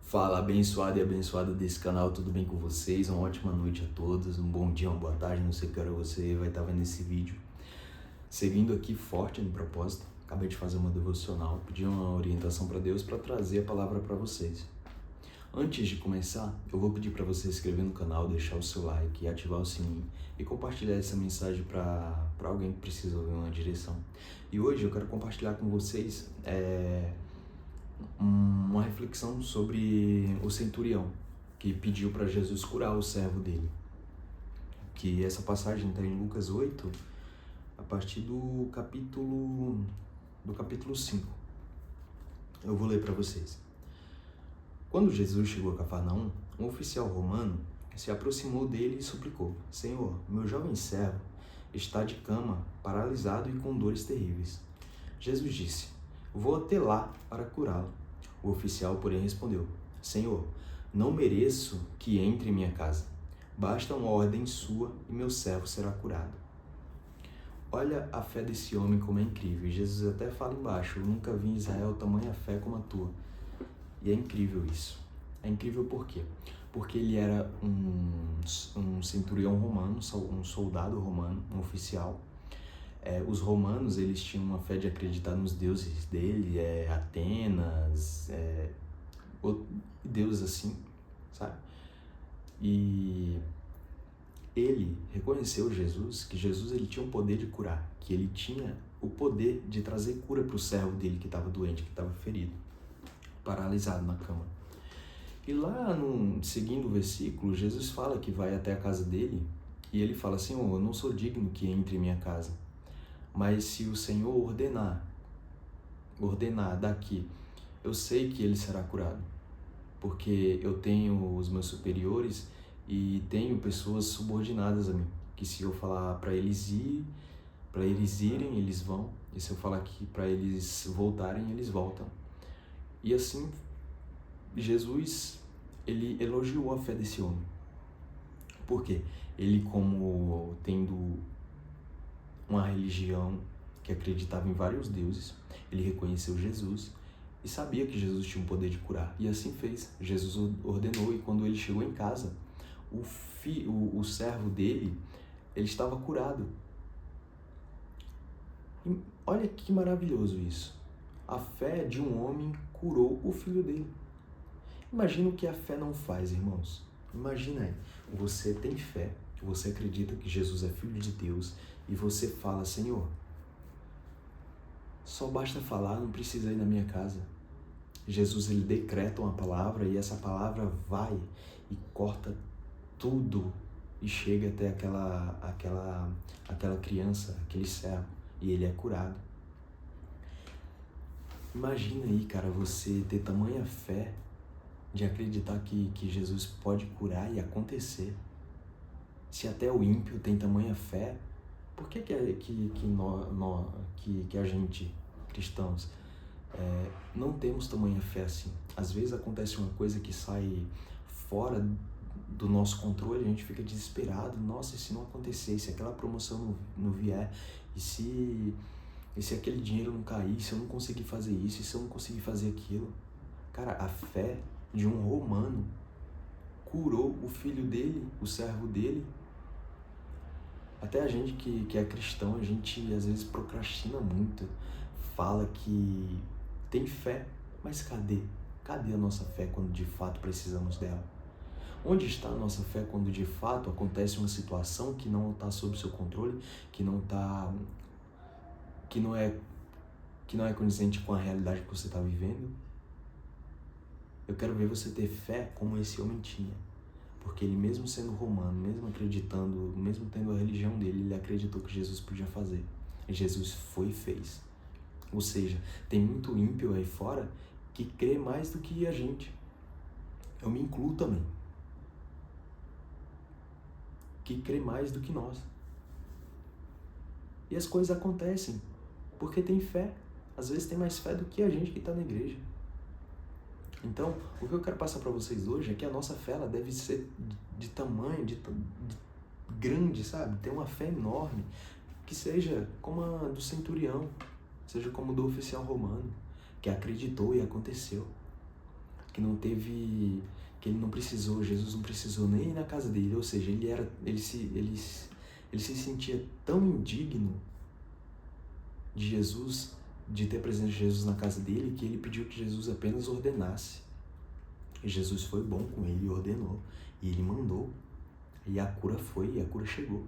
Fala, abençoado e abençoada desse canal, tudo bem com vocês? Uma ótima noite a todos, um bom dia, uma boa tarde, não sei que hora você vai estar vendo esse vídeo. Seguindo aqui forte no propósito, acabei de fazer uma devocional, pedi uma orientação para Deus para trazer a palavra para vocês. Antes de começar, eu vou pedir para você se inscrever no canal, deixar o seu like e ativar o sininho e compartilhar essa mensagem para alguém que precisa ouvir uma direção. E hoje eu quero compartilhar com vocês uma reflexão sobre o centurião que pediu para Jesus curar o servo dele. Que essa passagem está em Lucas 8, a partir do capítulo 5. Eu vou ler para vocês. Quando Jesus chegou a Cafarnaum, um oficial romano se aproximou dele e suplicou: Senhor, meu jovem servo está de cama, paralisado e com dores terríveis. Jesus disse: Vou até lá para curá-lo. O oficial, porém, respondeu: Senhor, não mereço que entre em minha casa. Basta uma ordem sua e meu servo será curado. Olha a fé desse homem como é incrível. Jesus até fala embaixo: eu nunca vi em Israel tamanha fé como a tua. E é incrível isso. É incrível por quê? Porque ele era um centurião romano, um soldado romano, um oficial. Os romanos, eles tinham uma fé de acreditar nos deuses dele, Atenas, deuses assim, sabe? E ele reconheceu Jesus, que Jesus ele tinha o poder de curar, que ele tinha o poder de trazer cura para o servo dele que estava doente, que estava ferido, paralisado na cama. E lá, seguindo o versículo, Jesus fala que vai até a casa dele e ele fala: Senhor, eu não sou digno que entre em minha casa. Mas se o Senhor ordenar daqui, eu sei que ele será curado, porque eu tenho os meus superiores e tenho pessoas subordinadas a mim, que se eu falar para eles irem, eles vão, e se eu falar que para eles voltarem, eles voltam. E assim, Jesus, ele elogiou a fé desse homem. Por quê? Ele, como tendo uma religião que acreditava em vários deuses, ele reconheceu Jesus e sabia que Jesus tinha o poder de curar. E assim fez. Jesus ordenou, e quando ele chegou em casa, o servo dele, ele estava curado. E olha que maravilhoso isso. A fé de um homem curou o filho dele. Imagina o que a fé não faz, irmãos. Imagina aí, você tem fé, você acredita que Jesus é Filho de Deus e você fala: Senhor, só basta falar, não precisa ir na minha casa. Jesus, ele decreta uma palavra e essa palavra vai e corta tudo e chega até aquela criança, aquele servo, e ele é curado. Imagina aí, cara, você ter tamanha fé de acreditar que Jesus pode curar e acontecer. Se até o ímpio tem tamanha fé, por que a gente, cristãos, não temos tamanha fé assim? Às vezes acontece uma coisa que sai fora do nosso controle, a gente fica desesperado. Nossa, e se não acontecer, se aquela promoção não vier, e se aquele dinheiro não cair, se eu não conseguir fazer isso, e se eu não conseguir fazer aquilo? Cara, a fé de um romano curou o filho dele, o servo dele. Até a gente que é cristão, a gente às vezes procrastina muito, fala que tem fé, mas cadê? Cadê a nossa fé quando de fato precisamos dela? Onde está a nossa fé quando de fato acontece uma situação que não está sob seu controle, que não é condizente com a realidade que você está vivendo? Eu quero ver você ter fé como esse homem tinha. Porque ele, mesmo sendo romano, mesmo acreditando, mesmo tendo a religião dele, ele acreditou que Jesus podia fazer. E Jesus foi e fez. Ou seja, tem muito ímpio aí fora que crê mais do que a gente. Eu me incluo também. Que crê mais do que nós. E as coisas acontecem porque tem fé. Às vezes tem mais fé do que a gente que está na igreja. Então, o que eu quero passar para vocês hoje é que a nossa fé ela deve ser de tamanho, de grande, sabe? Ter uma fé enorme, que seja como a do centurião, seja como a do oficial romano, que acreditou e aconteceu. que ele não precisou, Jesus não precisou nem ir na casa dele, ou seja, ele se sentia tão indigno de Jesus, de ter a presença de Jesus na casa dele, que ele pediu que Jesus apenas ordenasse. E Jesus foi bom com ele e ordenou, e ele mandou, e a cura foi, e a cura chegou.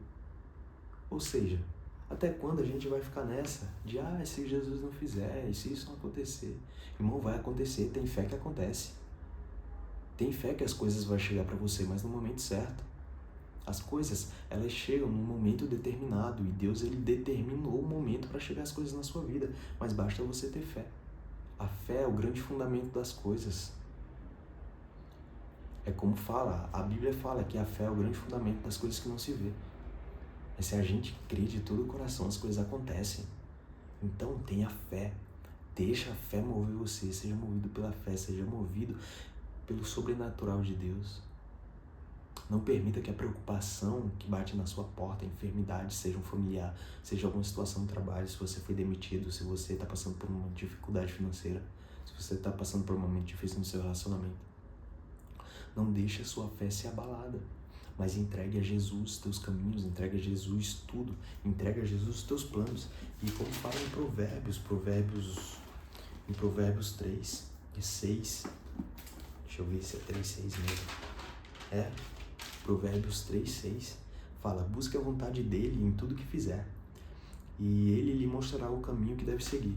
Ou seja, até quando a gente vai ficar nessa de, se Jesus não fizer, e se isso não acontecer? Irmão, vai acontecer, tem fé que acontece. Tem fé que as coisas vão chegar para você, mas no momento certo. As coisas, elas chegam num momento determinado, e Deus, ele determinou o momento para chegar as coisas na sua vida, mas basta você ter fé. A fé é o grande fundamento das coisas. É como fala, a Bíblia fala que a fé é o grande fundamento das coisas que não se vê. Mas se a gente crê de todo o coração, as coisas acontecem. Então tenha fé, deixa a fé mover você, seja movido pela fé, seja movido pelo sobrenatural de Deus. Não permita que a preocupação que bate na sua porta, a enfermidade, seja um familiar, seja alguma situação no trabalho, se você foi demitido, se você está passando por uma dificuldade financeira, se você está passando por um momento difícil no seu relacionamento. Não deixe a sua fé ser abalada, mas entregue a Jesus teus caminhos, entregue a Jesus tudo, entregue a Jesus os teus planos. E como fala em Provérbios 3 e 6, deixa eu ver se é 3, 6 mesmo. Provérbios 3, 6, fala: busque a vontade dele em tudo que fizer, e ele lhe mostrará o caminho que deve seguir.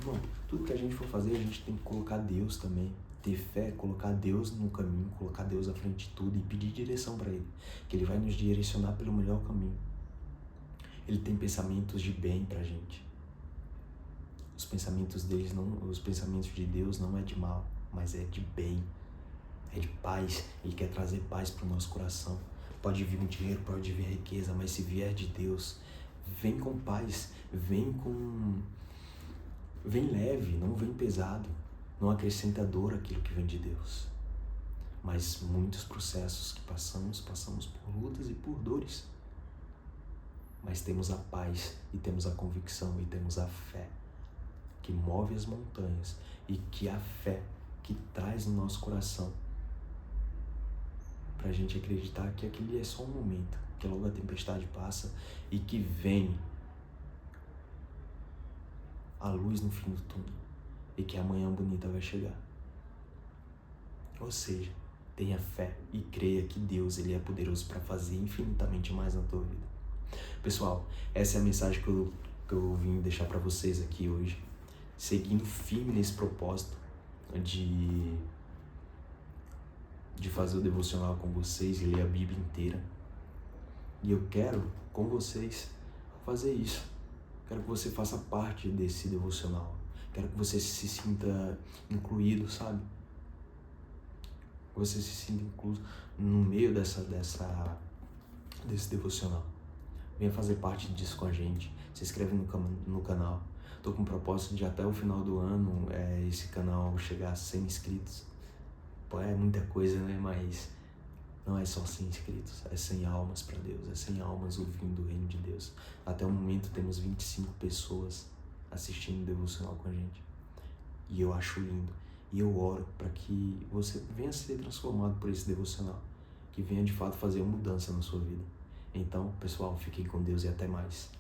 Bom, tudo que a gente for fazer, a gente tem que colocar Deus também. Ter fé, colocar Deus no caminho, colocar Deus à frente de tudo e pedir direção para Ele, que Ele vai nos direcionar pelo melhor caminho. Ele tem pensamentos de bem pra gente. Os pensamentos de Deus não é de mal, mas é de bem, é de paz. Ele quer trazer paz para o nosso coração. Pode vir um dinheiro, pode vir riqueza, mas se vier de Deus, vem com paz, vem leve, não vem pesado. Não acrescenta dor aquilo que vem de Deus. Mas muitos processos que passamos por lutas e por dores. Mas temos a paz, e temos a convicção, e temos a fé que move as montanhas, e que a fé que traz no nosso coração para a gente acreditar que aquilo é só um momento, que logo a tempestade passa e que vem a luz no fim do túnel. E que a manhã bonita vai chegar. Ou seja, tenha fé e creia que Deus, ele é poderoso para fazer infinitamente mais na tua vida. Pessoal, essa é a mensagem que eu vim deixar para vocês aqui hoje, seguindo firme nesse propósito de fazer o devocional com vocês e ler a Bíblia inteira. E eu quero, com vocês, fazer isso. Quero que você faça parte desse devocional. Quero que você se sinta incluído, sabe? Que você se sinta incluso no meio desse devocional. Venha fazer parte disso com a gente. Se inscreve no canal. Tô com o propósito de até o final do ano esse canal chegar a 100 inscritos. Pô, é muita coisa, né? Mas não é só 100 inscritos. É 100 almas para Deus. É 100 almas ouvindo o reino de Deus. Até o momento temos 25 pessoas assistindo o devocional com a gente. E eu acho lindo. E eu oro para que você venha ser transformado por esse devocional. Que venha de fato fazer uma mudança na sua vida. Então, pessoal, fiquem com Deus e até mais.